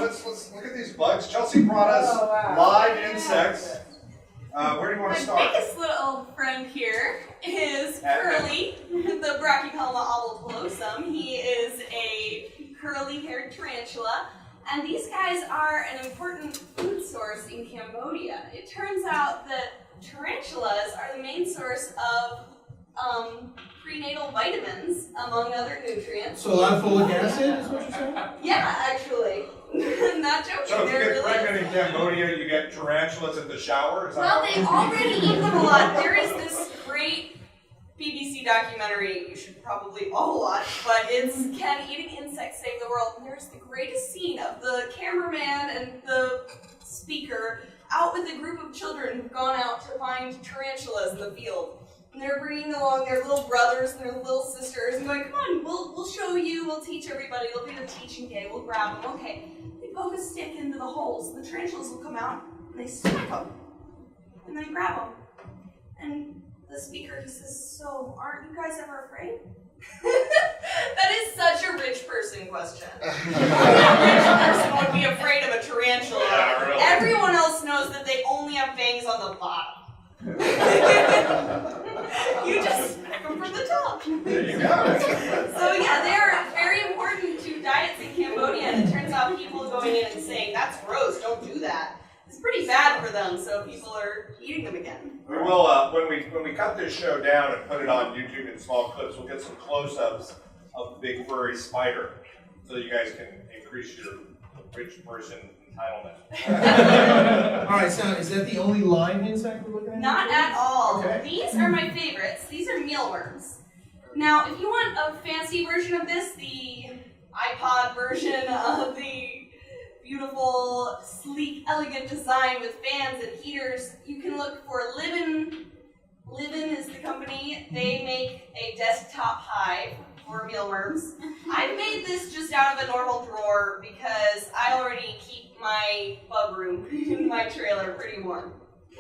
let's look at these bugs. Chelsea brought us live insects. Where do you want to start? My biggest little friend here is Curly, the Brachypelma oblongulosum. He is a curly-haired tarantula, and these guys are an important food source in Cambodia. It turns out that tarantulas are the main source of prenatal vitamins, among other nutrients. So a lot of folic acid is what you're saying? Yeah, actually. Not joking. So if you get pregnant in Cambodia, you get tarantulas in the shower? Is that Well, they already eat them a lot. There is this great BBC documentary you should probably all watch, but it's Can Eating Insects Save the World? And there's the greatest scene of the cameraman and the speaker out with a group of children who've gone out to find tarantulas in the field. And they're bringing along their little brothers and their little sisters and going, come on, we'll show you, we'll teach everybody, it'll be the teaching day, we'll grab them, okay. They poke a stick into the holes, and the tarantulas will come out, and they smack them, and then grab them. And the speaker just says, so aren't you guys ever afraid? That is such a rich person question. Only a rich person would be afraid of a tarantula. Yeah, really. Everyone else knows that they only have fangs on the bottom. You just smack them from the top. There you go. So yeah, they're very important to diets in Cambodia, and it turns out people going in and saying, that's gross, don't do that. It's pretty bad for them, so people are eating them again. We will, when we cut this show down and put it on YouTube in small clips, we'll get some close-ups of the big furry spider, so you guys can increase your rich person entitlement. All right, so is that the only live insect we're looking at? Not at all. Okay. These are my favorites. These are mealworms. Now, if you want a fancy version of this, the iPod version of the beautiful, sleek, elegant design with fans and heaters, you can look for Livin'. Livin' is the company. They make a desktop hive for mealworms. I've made this just out of a normal drawer because I already keep my bug room in my trailer pretty warm.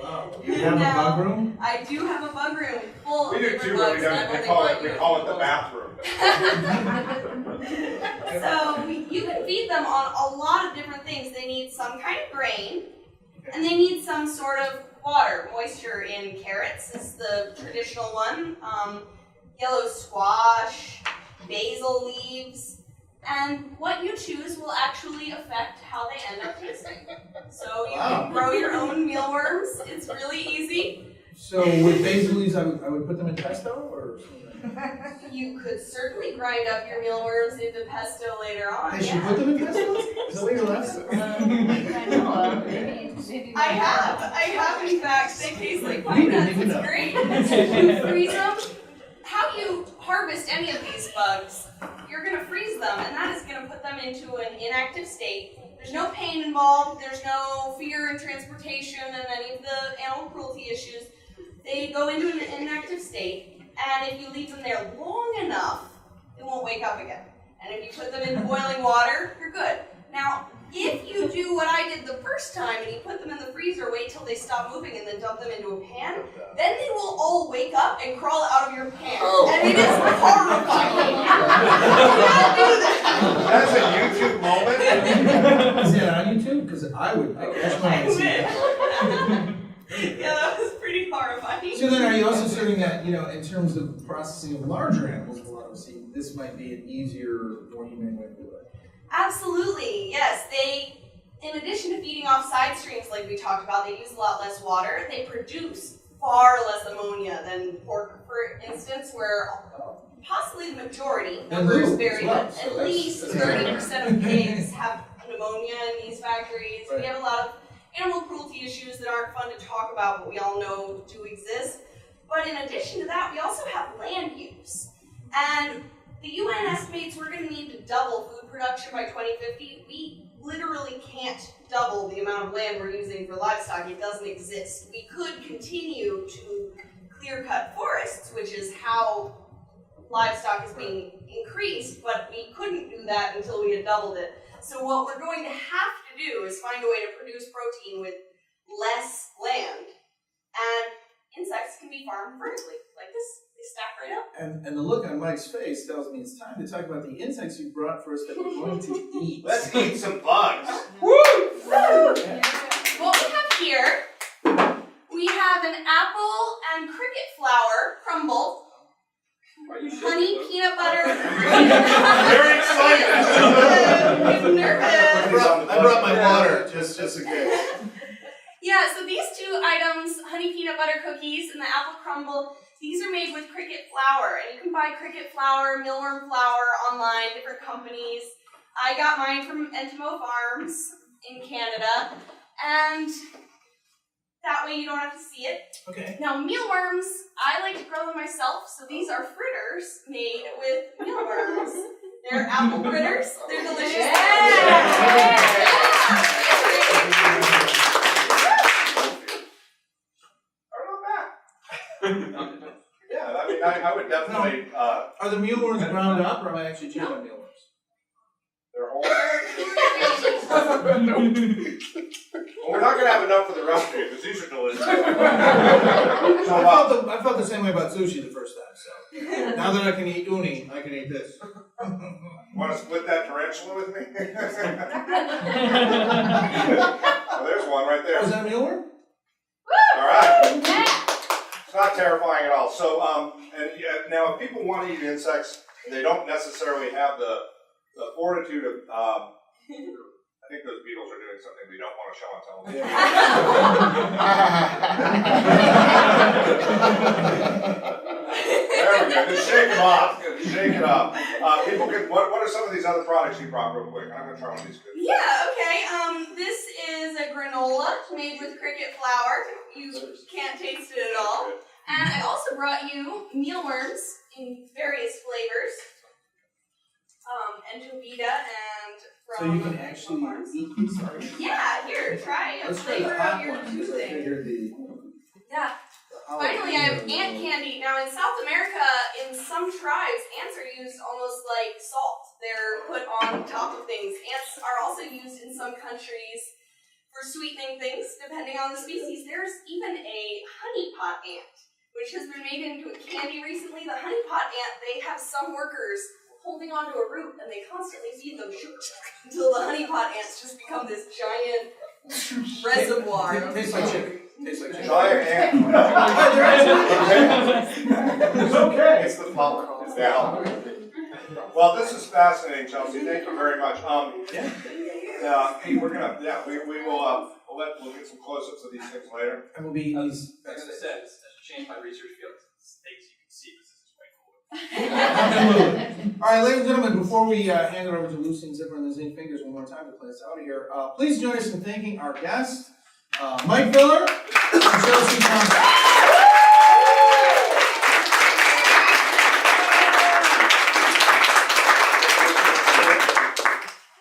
Wow. You have a bug room? I do have a bug room full of We do different too, but bugs. we call it the bathroom. So you can feed them on a lot of different things. They need some kind of grain, and they need some sort of water. Moisture in carrots is the traditional one. Yellow squash, basil leaves, and what you choose will actually affect how they end up tasting. So you can grow your own mealworms. It's really easy. So with basil leaves, I would put them in pesto or something? You could certainly grind up your mealworms into pesto later on. They should put them in pesto? Is that what you're laughing? I know, maybe I have in fact. They taste like pine nuts. It's great. You freeze them. How you harvest any of these bugs, you're going to freeze them, and that is going to put them into an inactive state. There's no pain involved, there's no fear in transportation and any of the animal cruelty issues. They go into an inactive state, and if you leave them there long enough, they won't wake up again. And if you put them in boiling water, you're good. Now, if you do what I did the first time and you put them in the freezer, wait till they stop moving and then dump them into a pan, then they will all wake up and crawl out of your pan. And it is horrifying. Do not do that. That's a YouTube moment. Is that on YouTube? Because I would. That's what I would see. Yeah, that was pretty horrifying. So then are you also asserting that, in terms of processing of larger animals, this might be an easier, more humane way to do it? Absolutely, yes. They, in addition to feeding off side streams like we talked about, they use a lot less water. They produce far less ammonia than pork, for instance, where possibly the majority, numbers vary, but at least 30% of pigs have pneumonia in these factories. We have a lot of animal cruelty issues that aren't fun to talk about, but we all know do exist. But in addition to that, we also have land use. And the UN estimates we're going to need to double food production by 2050. We literally can't double the amount of land we're using for livestock. It doesn't exist. We could continue to clear-cut forests, which is how livestock is being increased, but we couldn't do that until we had doubled it. So what we're going to have to do is find a way to produce protein with less land. And insects can be farmed vertically, like this. They stack right up. And the look on Mike's face tells me it's time to talk about the insects you brought for us that we're going to eat. Let's eat some bugs. nervous. I brought my water, just in case. Yeah, so these two items, honey peanut butter cookies and the apple crumble, these are made with cricket flour. And you can buy cricket flour, mealworm flour online, different companies. I got mine from Entimo Farms in Canada. And that way you don't have to see it. Okay. Now mealworms, I like to grow them myself. So these are fritters made with mealworms. They're apple fritters. They're delicious. Yeah, I mean, I would definitely. Are the mealworms ground up, or am I actually chewing on mealworms? They're whole. Well, we're not going to have enough for the rest of you because these are delicious. I felt the same way about sushi the first time. So now that I can eat uni, I can eat this. Want to split that tarantula with me? Well, there's one right there. Was that a mealworm? All right. It's not terrifying at all. So, and yeah, now if people want to eat insects, they don't necessarily have the fortitude of. I think those beetles are doing something we don't want to show on television. There we go. Just shake them off. Shake it up. People can. What are some of these other products you brought real quick? I'm gonna try one of these. Yeah, okay. This is a granola made with cricket flour. You can't taste it at all. And I also brought you mealworms in various flavors. And Tobita and So from you can actually eat these? Yeah, here, try a Let's try flavor the of hot your ones, 'cause I choosing. figured the Yeah. Finally, I have ant candy. Now, in South America, in some tribes, ants are used almost like salt. They're put on top of things. Ants are also used in some countries for sweetening things, depending on the species. There's even a honeypot ant, which has been made into a candy recently. The honeypot ant, they have some workers holding onto a root, and they constantly feed them sugar until the honeypot ants just become this giant reservoir. Tastes like chicken. Tastes like chicken. Giant ant. It's okay. It's the pollen. It's the algae. Well, this is fascinating, Chelsea. Thank you very much. Hey, we're gonna. Yeah, we will. We'll get some close-ups of these things later. And we'll be eating these. As I said, it's changed my research field. Things you can see, this is way cooler. Absolutely. All right, ladies and gentlemen, before we hand it over to Lucy and Zipper and the Zinc Fingers one more time to play us out of here, please join us in thanking our guests, Mike Miller and Chelsea Thompson.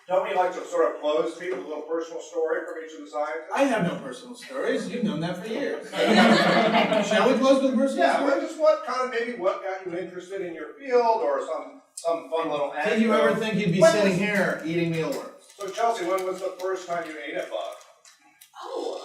Don't we like to sort of close people with a little personal story from each of the scientists? I have no personal stories. You've known that for years. Shall we close with a personal Yeah, story? well, just what got you interested in your field, or some fun little anecdote. Did you ever think you'd be sitting here eating mealworms? So Chelsea, when was the first time you ate a bug? Oh,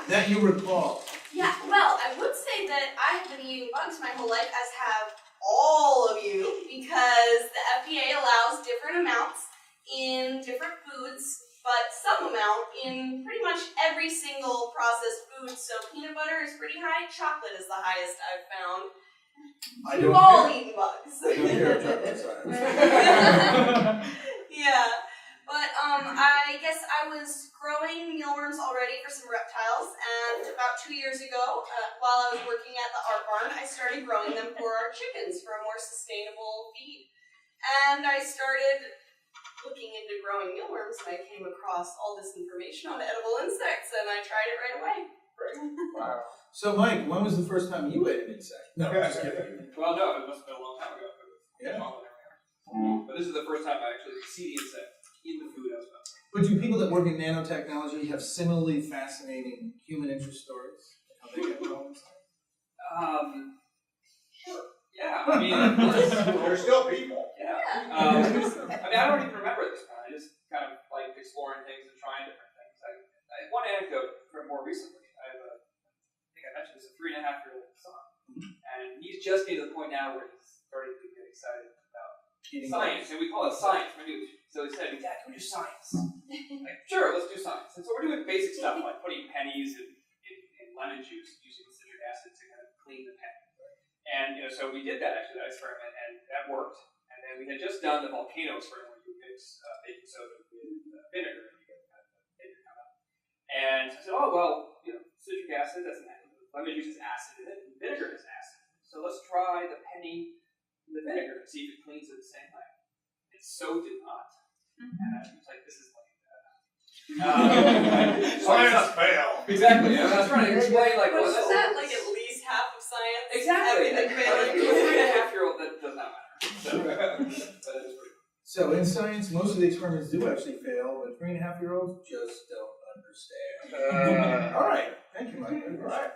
That you recall. yeah, well, I would say that I have been eating bugs my whole life, as have all of you, because the FDA allows different amounts in different foods, but some amount in pretty much every single processed food. So peanut butter is pretty high, chocolate is the highest I've found. You've all eaten bugs. I don't care, chocolate, sorry. Yeah, but I guess I was growing mealworms already for some reptiles, and about 2 years ago, while I was working at the art barn, I started growing them for our chickens for a more sustainable feed. And I started looking into growing mealworms, and I came across all this information on edible insects, and I tried it right away. Wow. So, Mike, when was the first time you ate an insect? No, just kidding. Well, no, it must have been a long time ago. Yeah. But this is the first time I actually see the insect in the food I was about. But do people that work in nanotechnology have similarly fascinating human interest stories? How they get involved? Sure. Yeah, I mean, They're still people. yeah. I mean, I don't even remember at this point. I just kind of like exploring things and trying different things. I one anecdote from more recently. I think I mentioned this, a 3.5-year-old son, and he's just getting to the point now where he's starting to get excited about science, and we call it science. So he said, "Dad, can we do science?" Like, sure, let's do science. And so we're doing basic stuff like putting pennies in lemon juice using citric acid to kind of clean the pen. And so we did that experiment, and that worked. And then we had just done the volcano experiment where you mix baking soda with vinegar, and you get kind of a vinegar come out. And I said, oh well, citric acid doesn't have lemon juice has acid in it, and vinegar has acid. So let's try the penny in the vinegar and see if it cleans it the same way. It so did not. And I was like, this is like science fail. Exactly. I was trying to explain like But what was that like at least half of science? exactly. Everything failing. To a 3.5-year-old, that does not matter. So, but it was pretty cool. So in science, most of the experiments do actually fail, but 3.5-year-olds just don't understand. All right, thank you, Mike. All right.